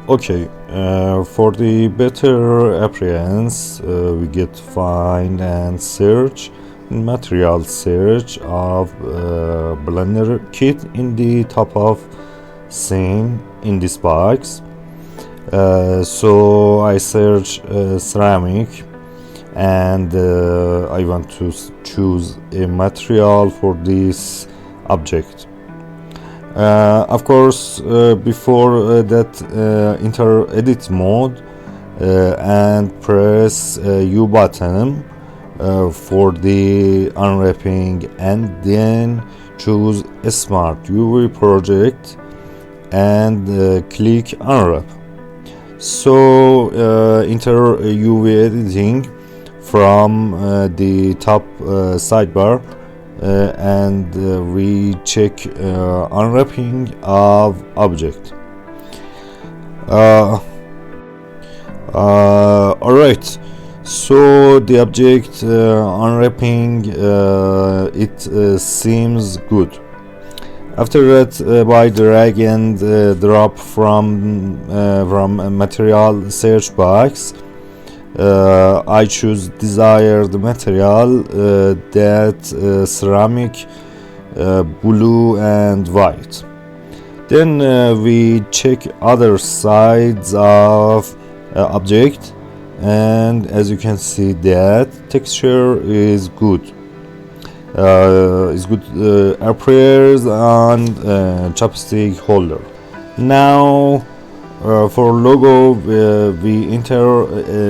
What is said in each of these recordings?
Okay, for the better appearance, we get find and search, material search of Blender kit in the top of scene in this box. So I search ceramic, and I want to choose a material for this object. Of course, before that, enter edit mode and press U button for the unwrapping, and then choose Smart UV project and click unwrap. So enter UV editing from the top sidebar, and we check unwrapping of object. Alright, so the object unwrapping, it seems good. After that, by drag and drop from a material search box, I choose desired material, that ceramic, blue and white. Then we check other sides of object, and as you can see that texture is good. Appears on chopstick holder. Now for logo, we enter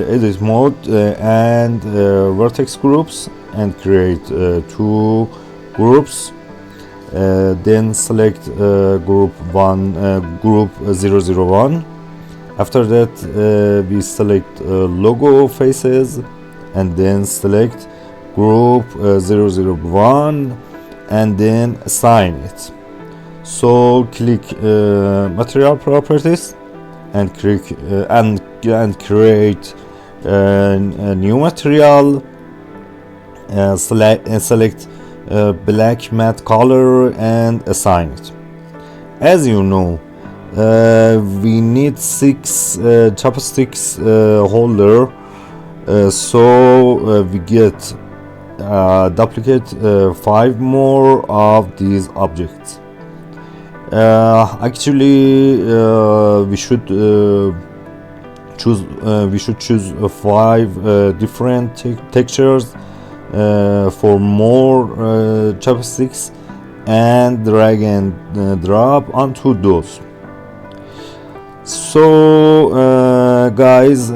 edit mode and vertex groups, and create two groups. Then select group 1, group 001. After that, we select logo faces, and then select group 001, and then assign it. So click material properties and click and create a new material. Select black matte color and assign it. As you know, we need 6 chopsticks holder, so we get duplicate 5 more of these objects. Actually, we should choose 5 different textures for more chopsticks, and drag and drop onto those. So guys,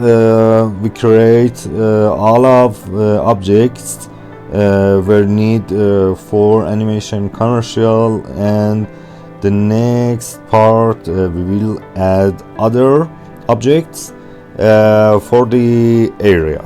we create all of objects were need for animation commercial, and the next part we will add other objects for the area.